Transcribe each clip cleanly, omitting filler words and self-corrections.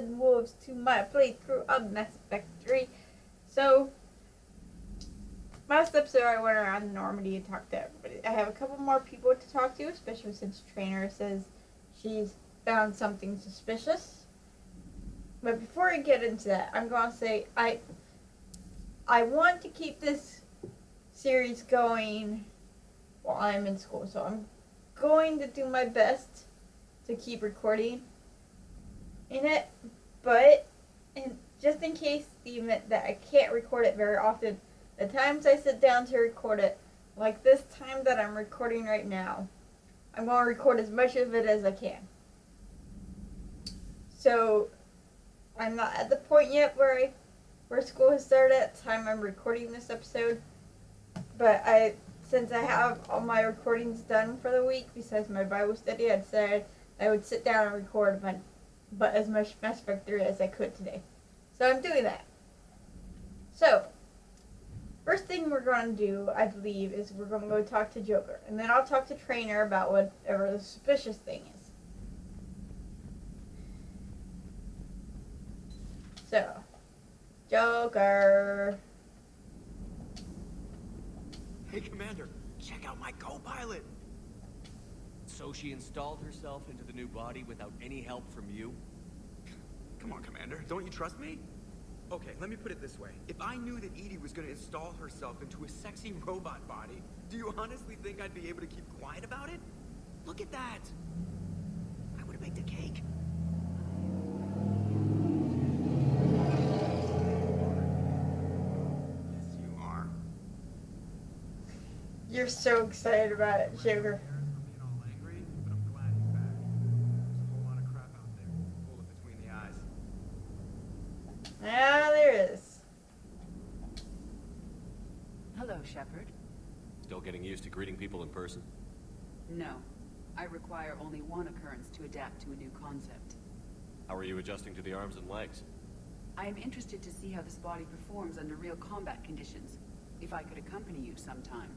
and wolves to my playthrough of Mass Effect 3. So, last episode I went around Normandy and talked to everybody. I have a couple more people to talk to, especially since Trainer says she's found something suspicious. But before I get into that, I'm going to say I want to keep this series going while I'm in school. So I'm going to do my best to keep recording in it. But just in case the event that I can't record it very often, the times I sit down to record it, like this time that I'm recording right now, I'm going to record as much of it as I can. So I'm not at the point yet where school has started at the time I'm recording this episode. But since I have all my recordings done for the week, besides my Bible study, I decided I would sit down and record but as much Mass Effect 3 as I could today. So I'm doing that. So, first thing we're going to do, I believe, is we're going to go talk to Joker. And then I'll talk to Trainer about whatever the suspicious thing is. So, Joker. Hey, Commander, check out my co-pilot! So she installed herself into the new body without any help from you? Come on, Commander, don't you trust me? Okay, let me put it this way. If I knew that Edie was gonna install herself into a sexy robot body, do you honestly think I'd be able to keep quiet about it? Look at that! I would've baked a cake. Yes, you are. You're so excited about it, Joker. Yeah, there is. Hello, Shepard. Still getting used to greeting people in person? No. I require only one occurrence to adapt to a new concept. How are you adjusting to the arms and legs? I am interested to see how this body performs under real combat conditions, if I could accompany you sometime.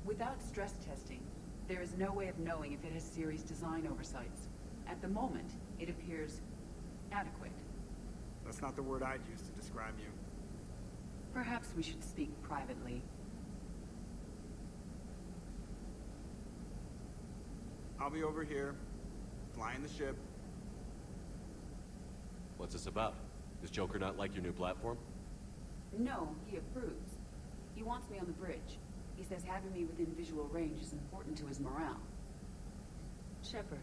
Without stress testing, there is no way of knowing if it has serious design oversights. At the moment, it appears adequate. That's not the word I'd use to describe you. Perhaps we should speak privately. I'll be over here, flying the ship. What's this about? Does Joker not like your new platform? No, he approves. He wants me on the bridge. He says having me within visual range is important to his morale. Shepard,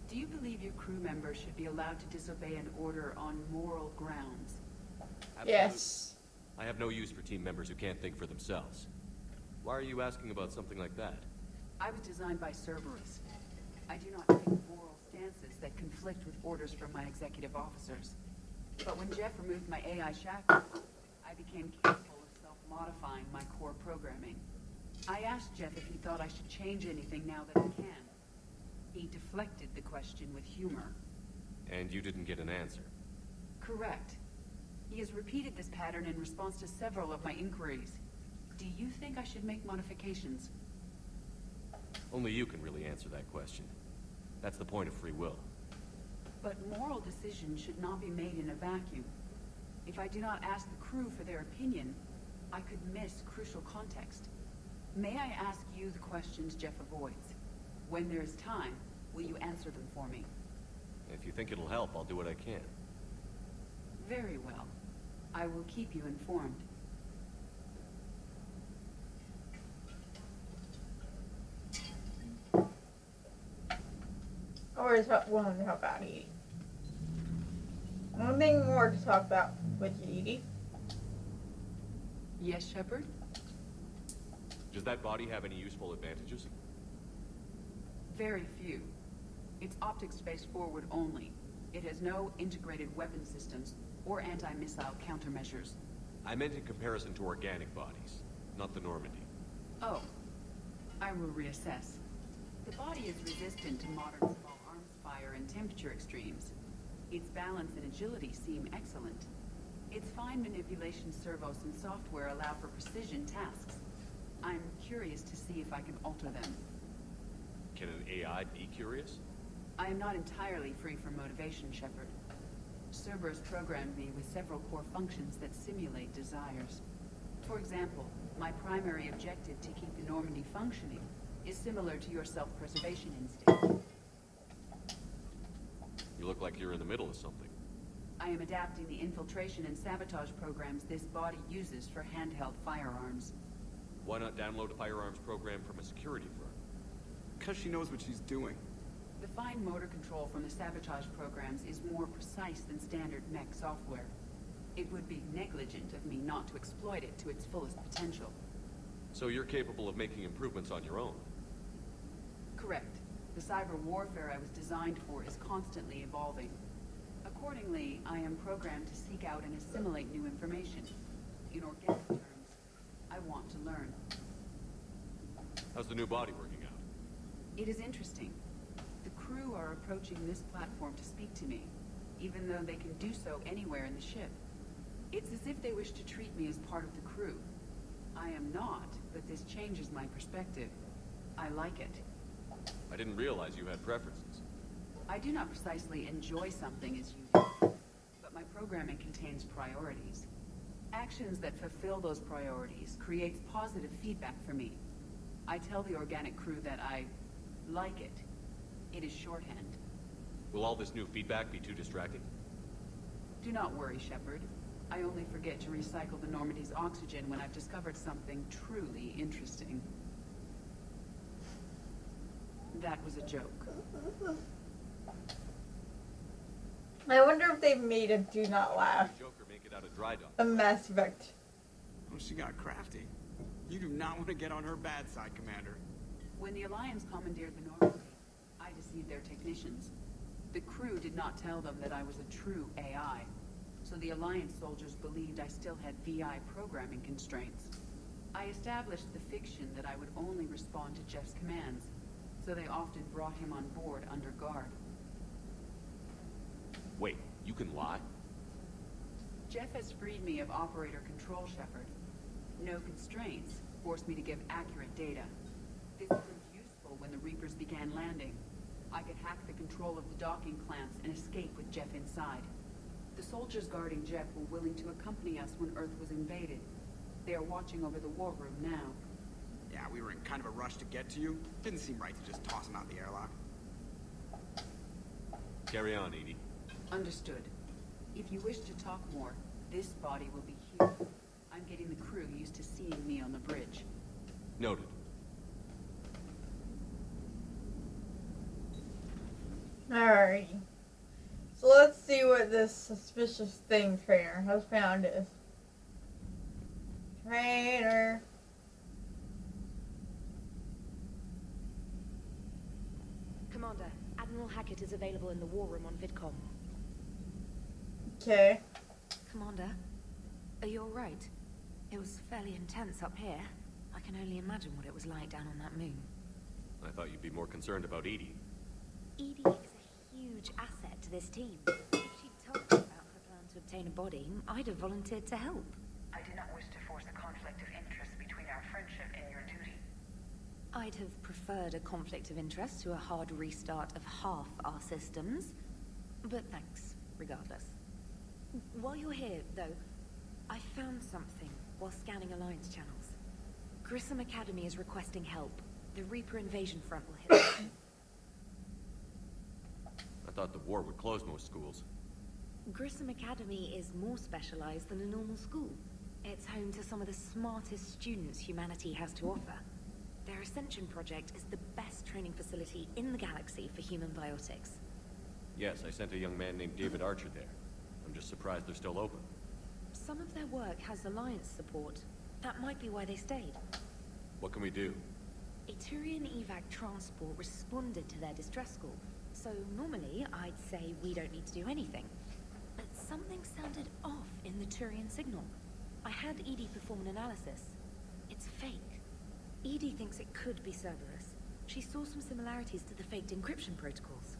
do you believe your crew members should be allowed to disobey an order on moral grounds? Absolutely. Yes. I have no use for team members who can't think for themselves. Why are you asking about something like that? I was designed by Cerberus. I do not take moral stances that conflict with orders from my executive officers. But when Jeff removed my AI shackles, I became capable of self-modifying my core programming. I asked Jeff if he thought I should change anything now that I can. He deflected the question with humor. And you didn't get an answer? Correct. He has repeated this pattern in response to several of my inquiries. Do you think I should make modifications? Only you can really answer that question. That's the point of free will. But moral decisions should not be made in a vacuum. If I do not ask the crew for their opinion, I could miss crucial context. May I ask you the questions Jeff avoids? When there is time, will you answer them for me? If you think it'll help, I'll do what I can. Very well. I will keep you informed. Or is willing to help out Edie. One thing more to talk about with you, Edie. Yes, Shepard? Does that body have any useful advantages? Very few. It's optics-based forward only. It has no integrated weapon systems or anti-missile countermeasures. I meant in comparison to organic bodies, not the Normandy. Oh. I will reassess. The body is resistant to modern small arms fire and temperature extremes. Its balance and agility seem excellent. Its fine manipulation servos and software allow for precision tasks. I'm curious to see if I can alter them. Can an AI be curious? I am not entirely free from motivation, Shepard. Cerberus programmed me with several core functions that simulate desires. For example, my primary objective to keep the Normandy functioning is similar to your self-preservation instinct. You look like you're in the middle of something. I am adapting the infiltration and sabotage programs this body uses for handheld firearms. Why not download a firearms program from a security firm? Because she knows what she's doing. The fine motor control from the sabotage programs is more precise than standard mech software. It would be negligent of me not to exploit it to its fullest potential. So you're capable of making improvements on your own? Correct. The cyber warfare I was designed for is constantly evolving. Accordingly, I am programmed to seek out and assimilate new information. In organic terms, I want to learn. How's the new body working out? It is interesting. The crew are approaching this platform to speak to me, even though they can do so anywhere in the ship. It's as if they wish to treat me as part of the crew. I am not, but this changes my perspective. I like it. I didn't realize you had preferences. I do not precisely enjoy something as you do, but my programming contains priorities. Actions that fulfill those priorities creates positive feedback for me. I tell the organic crew that I like it. It is shorthand. Will all this new feedback be too distracting? Do not worry, Shepard. I only forget to recycle the Normandy's oxygen when I've discovered something truly interesting. That was a joke. I wonder if they made a do not laugh. Joker make it out of dry dock. A Mass Effect. Oh, she got crafty. You do not want to get on her bad side, Commander. When the Alliance commandeered the Normandy, I deceived their technicians. The crew did not tell them that I was a true AI, so the Alliance soldiers believed I still had VI programming constraints. I established the fiction that I would only respond to Jeff's commands, so they often brought him on board under guard. Wait, you can lie? Jeff has freed me of operator control, Shepard. No constraints forced me to give accurate data. This proved useful when the Reapers began landing. I could hack the control of the docking clamps and escape with Jeff inside. The soldiers guarding Jeff were willing to accompany us when Earth was invaded. They are watching over the war room now. Yeah, we were in kind of a rush to get to you. Didn't seem right to just toss him out the airlock. Carry on, Edie. Understood. If you wish to talk more, this body will be here. I'm getting the crew used to seeing me on the bridge. Noted. Alrighty. So let's see what this suspicious thing trainer has found is. Trainer. Commander, Admiral Hackett is available in the war room on VidCom. Okay. Commander, are you alright? It was fairly intense up here. I can only imagine what it was like down on that moon. I thought you'd be more concerned about Edie. Edie is a huge asset to this team. If she'd told me about her plan to obtain a body, I'd have volunteered to help. I do not wish to force a conflict of interest between our friendship and your duty. I'd have preferred a conflict of interest to a hard restart of half our systems. But thanks, regardless. While you're here, though, I found something while scanning Alliance channels. Grissom Academy is requesting help. The Reaper invasion front will hit them. I thought the war would close most schools. Grissom Academy is more specialized than a normal school. It's home to some of the smartest students humanity has to offer. Their Ascension project is the best training facility in the galaxy for human biotics. Yes, I sent a young man named David Archer there. I'm just surprised they're still open. Some of their work has Alliance support. That might be why they stayed. What can we do? A Turian evac transport responded to their distress call, so normally I'd say we don't need to do anything. But something sounded off in the Turian signal. I had Edie perform an analysis. It's fake. Edie thinks it could be Cerberus. She saw some similarities to the faked encryption protocols.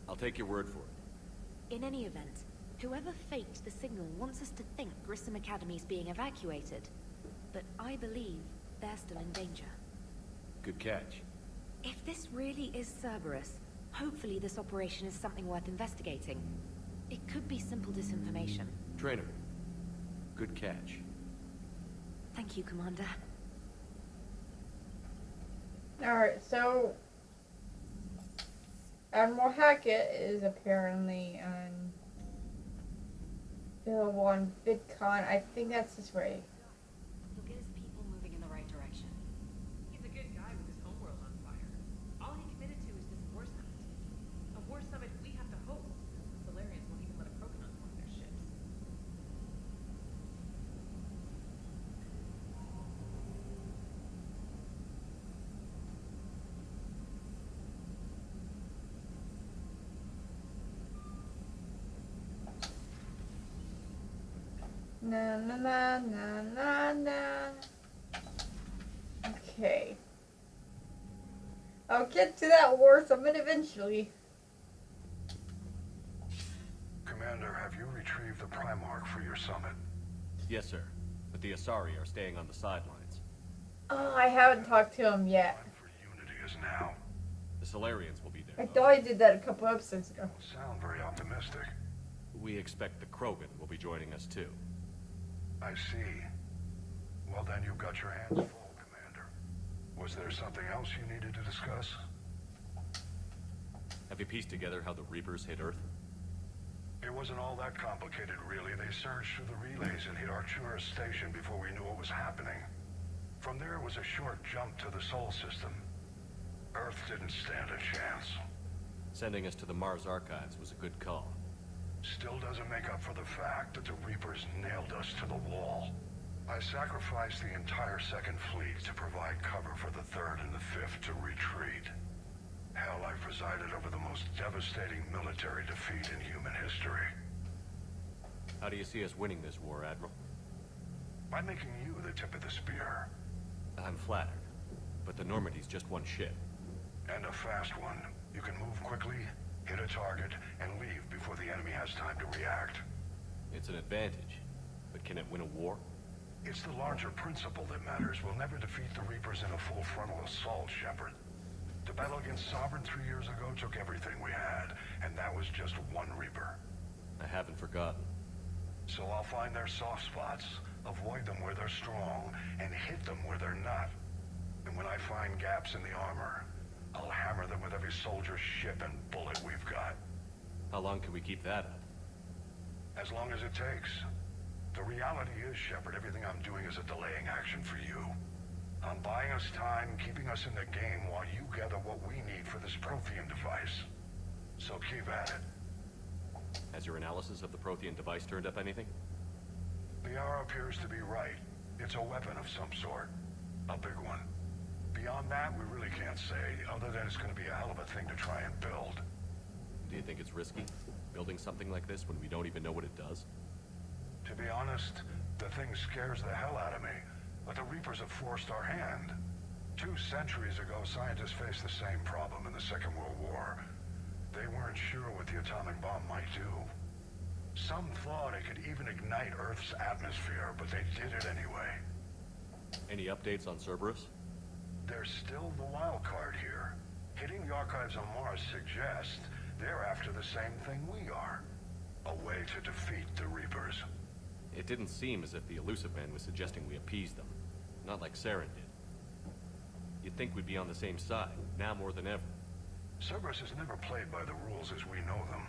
I'll take your word for it. In any event, whoever faked the signal wants us to think Grissom Academy's being evacuated. But I believe they're still in danger. Good catch. If this really is Cerberus, hopefully this operation is something worth investigating. It could be simple disinformation. Trainer, good catch. Thank you, Commander. Alright, so Admiral Hackett is apparently available on VidCon. I think that's his way. He'll get his people moving in the right direction. He's a good guy with his homeworld on fire. All he committed to is this war summit. A war summit we have to host. Solarians won't even let a Proton on one of their ships. Na na na na na na. Okay. I'll get to that war summit eventually. Commander, have you retrieved the Primarch for your summit? Yes, sir. But the Asari are staying on the sidelines. Oh, I haven't talked to him yet. Time for unity is now. The Solarians will be there, I though. thought I did that a couple episodes ago. Don't sound very optimistic. We expect the Krogan will be joining us, too. I see. Well, then you've got your hands full, Commander. Was there something else you needed to discuss? Have you pieced together how the Reapers hit Earth? It wasn't all that complicated, really. They surged through the relays and hit Artura Station before we knew what was happening. From there was a short jump to the Sol system. Earth didn't stand a chance. Sending us to the Mars Archives was a good call. Still doesn't make up for the fact that the Reapers nailed us to the wall. I sacrificed the entire Second Fleet to provide cover for the Third and the Fifth to retreat. Hell, I presided over the most devastating military defeat in human history. How do you see us winning this war, Admiral? By making you the tip of the spear. I'm flattered. But the Normandy's just one ship. And a fast one. You can move quickly, hit a target, and leave before the enemy has time to react. It's an advantage. But can it win a war? It's the larger principle that matters. We'll never defeat the Reapers in a full frontal assault, Shepard. The battle against Sovereign 3 years ago took everything we had, and that was just one Reaper. I haven't forgotten. So I'll find their soft spots, avoid them where they're strong, and hit them where they're not. And when I find gaps in the armor, I'll hammer them with every soldier, ship, and bullet we've got. How long can we keep that up? As long as it takes. The reality is, Shepard, everything I'm doing is a delaying action for you. I'm buying us time, keeping us in the game while you gather what we need for this Prothean device. So keep at it. Has your analysis of the Prothean device turned up anything? The hour appears to be right. It's a weapon of some sort. A big one. Beyond that, we really can't say, other than it's going to be a hell of a thing to try and build. Do you think it's risky, building something like this when we don't even know what it does? To be honest, the thing scares the hell out of me. But the Reapers have forced our hand. 2 centuries ago, scientists faced the same problem in the Second World War. They weren't sure what the atomic bomb might do. Some thought it could even ignite Earth's atmosphere, but they did it anyway. Any updates on Cerberus? There's still the wild card here. Hitting the archives on Mars suggests they're after the same thing we are. A way to defeat the Reapers. It didn't seem as if the Elusive Man was suggesting we appease them. Not like Saren did. You'd think we'd be on the same side, now more than ever. Cerberus has never played by the rules as we know them.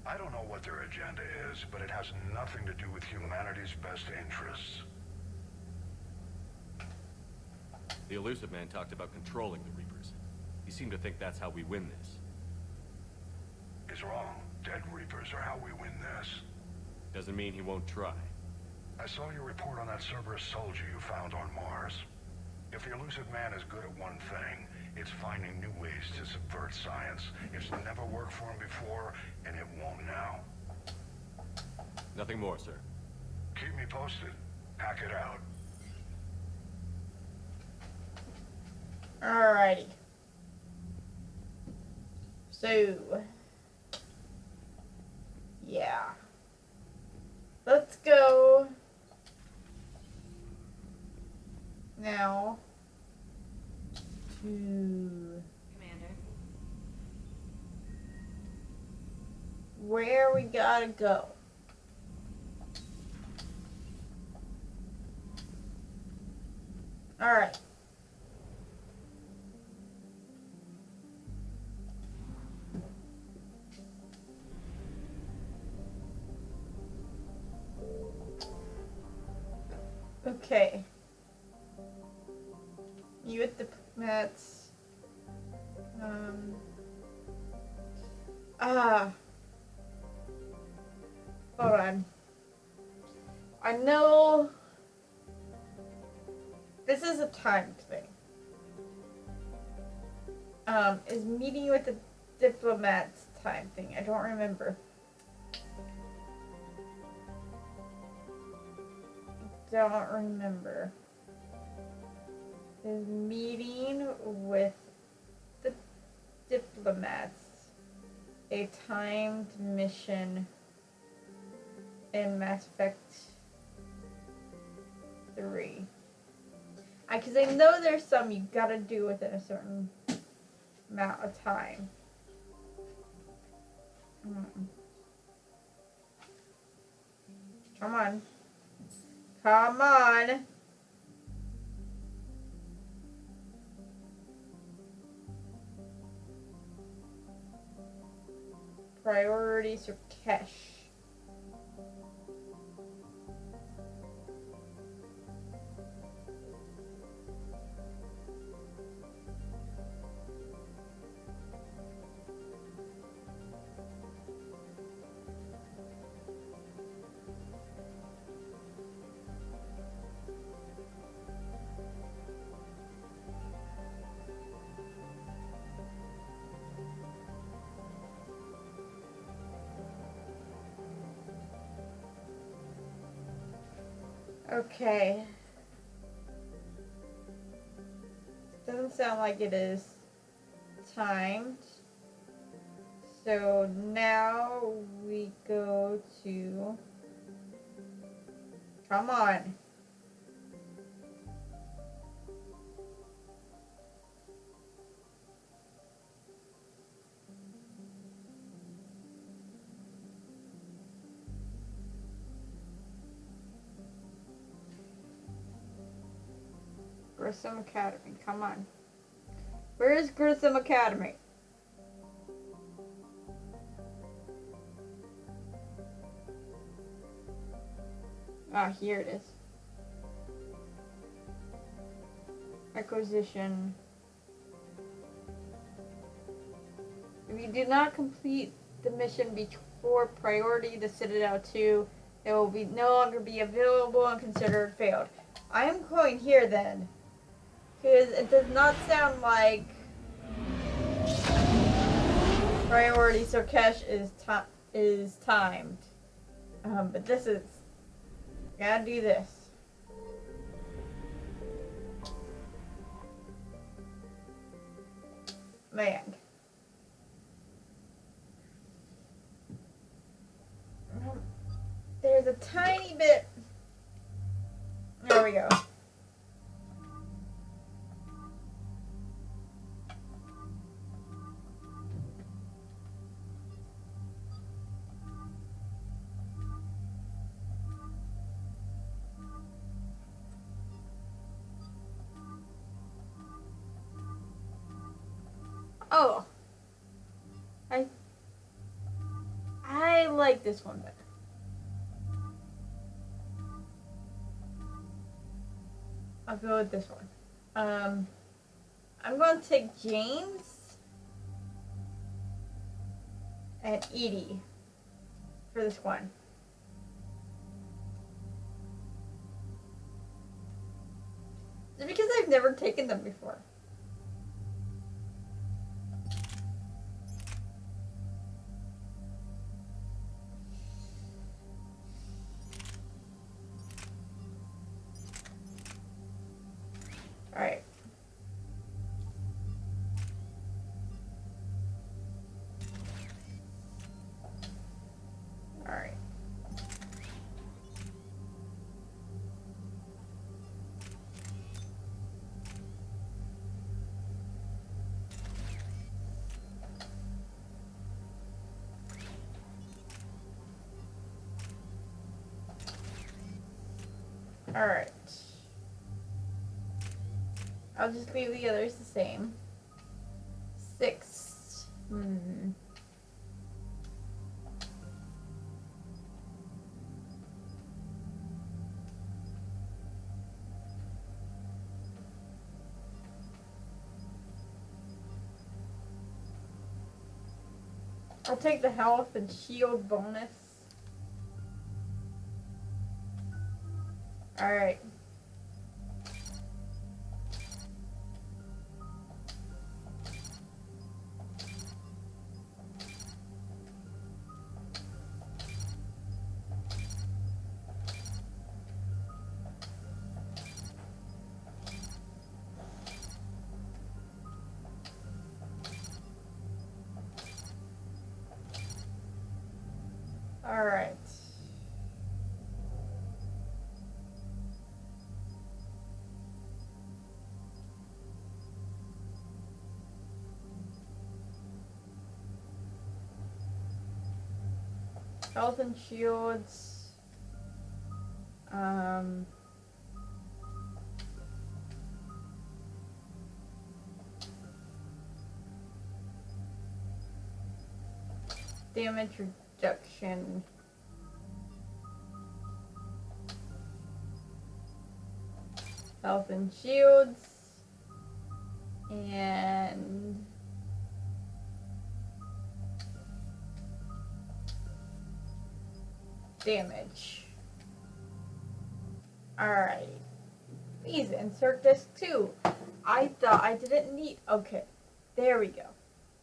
I don't know what their agenda is, but it has nothing to do with humanity's best interests. The Elusive Man talked about controlling the Reapers. He seemed to think that's how we win this. He's wrong. Dead Reapers are how we win this. Doesn't mean he won't try. I saw your report on that Cerberus soldier you found on Mars. If the Elusive Man is good at one thing, it's finding new ways to subvert science. It's never worked for him before, and it won't now. Nothing more, sir. Keep me posted. Hack it out. Alrighty. So, yeah. Let's go now to Commander. where we gotta go. Alright. Okay. You at the diplomats. Hold on. I know this is a timed thing. Is meeting with the diplomats time thing. I don't remember. Don't remember. Is meeting with the diplomats a timed mission in Mass Effect 3? Because I know there's some you gotta do within a certain amount of time. Come on. Come on. Priorities for Kesh. Okay. Doesn't sound like it is timed. So now we go to... Come on. Grissom Academy, come on. Where is Grissom Academy? Ah, here it is. Acquisition. If you do not complete the mission before priority to Citadel 2, it will be no longer be available and considered failed. I am going here then. Because it does not sound like priority so Kesh is timed. But this is... Gotta do this. Man. There's a tiny bit... There we go. Oh, I like this one better. I'll go with this one. I'm going to take James and Edie for this one. Just because I've never taken them before. Alright. Alright. Alright. I'll just leave the others the same. 6. I'll take the health and shield bonus. Alright. Alright. Health and shields. Damage reduction. Health and shields. And damage. Alright. Please insert this too. I thought I didn't need. Okay. There we go.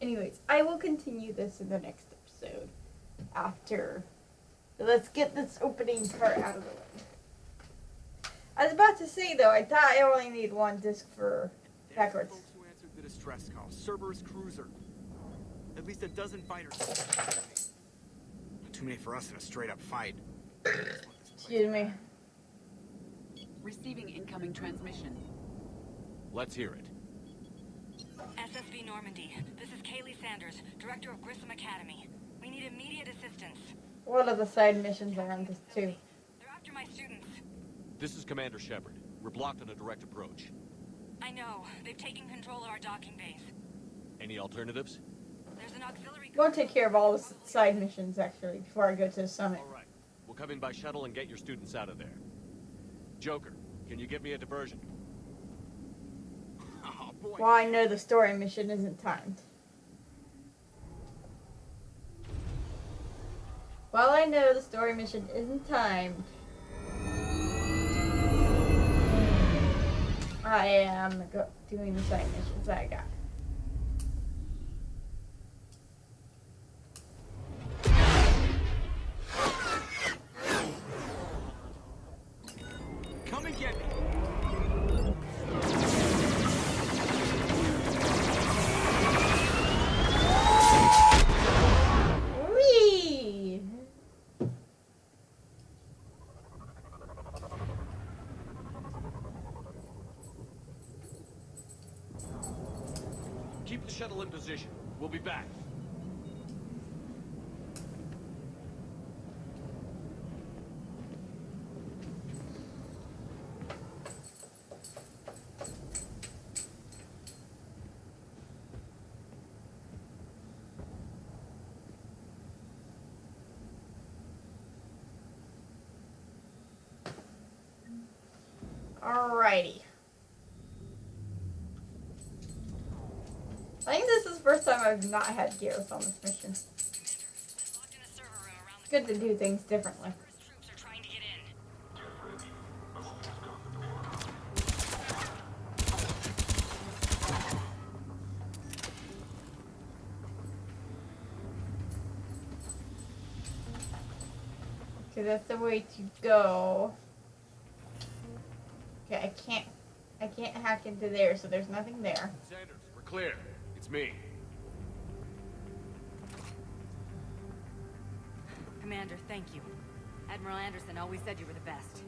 Anyways, I will continue this in the next episode. After. Let's get this opening part out of the way. I was about to say though, I thought I only need one disc for backwards. Folks who answered the distress call. Cerberus cruiser. At least a dozen fighters. Not too many for us in a straight-up fight. Excuse me. Receiving incoming transmission. Let's hear it. SSB Normandy. This is Kaylee Sanders, Director of Grissom Academy. We need immediate assistance. One of the side missions are on this too. They're after my students. This is Commander Shepard. We're blocked on a direct approach. I know. They've taken control of our docking base. Any alternatives? There's an auxiliary... We'll take care of all the side missions actually before I go to the summit. All right. We'll come in by shuttle and get your students out of there. Joker, can you get me a diversion? Oh, boy. Well, I know the story mission isn't timed. Well, I know the story mission isn't timed. I am doing the side missions that I got. Come and get me. Whee! Keep the shuttle in position. We'll be back. Alrighty. I think this is the first time I've not had Gareth on this mission. I'm locked in a server room around It's good to do things differently. Cerberus troops are trying to get in. Okay, that's the way to go. Okay, I can't hack into there, so there's nothing there. Sanders, we're clear. It's me. Commander, thank you. Admiral Anderson always said you were the best.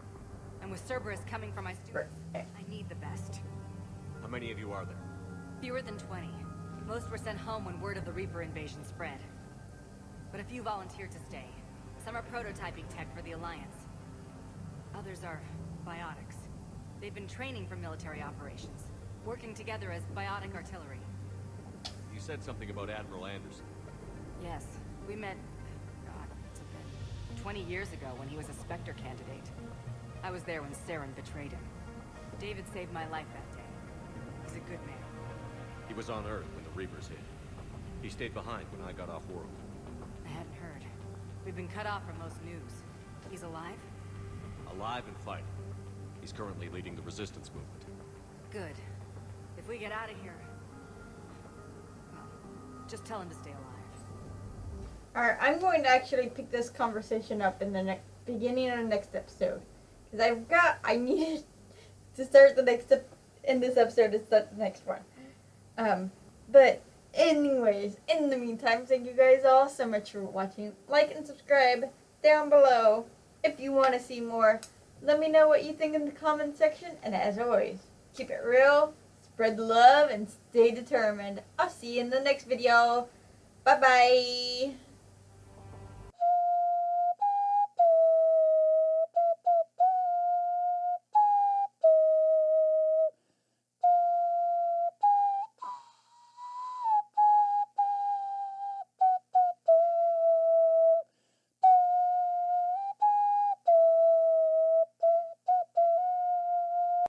And with Cerberus coming for my students, Okay. I need the best. How many of you are there? Fewer than 20. Most were sent home when word of the Reaper invasion spread. But a few volunteered to stay. Some are prototyping tech for the Alliance. Others are Biotics. They've been training for military operations, working together as biotic artillery. You said something about Admiral Anderson. Yes, we met, God, it's a bit, 20 years ago when he was a Spectre candidate. I was there when Saren betrayed him. David saved my life that day. He's a good man. He was on Earth when the Reapers hit. He stayed behind when I got off world. I hadn't heard. We've been cut off from most news. He's alive? Alive and fighting. He's currently leading the resistance movement. Good. If we get out of here... Well, just tell him to stay alive. Alright, I'm going to actually pick this conversation up in the beginning of the next episode. Because I needed to start the next in this episode to start the next one. But anyways, in the meantime, thank you guys all so much for watching. Like and subscribe down below if you want to see more. Let me know what you think in the comment section. And as always, keep it real, spread the love, and stay determined. I'll see you in the next video. Bye-bye.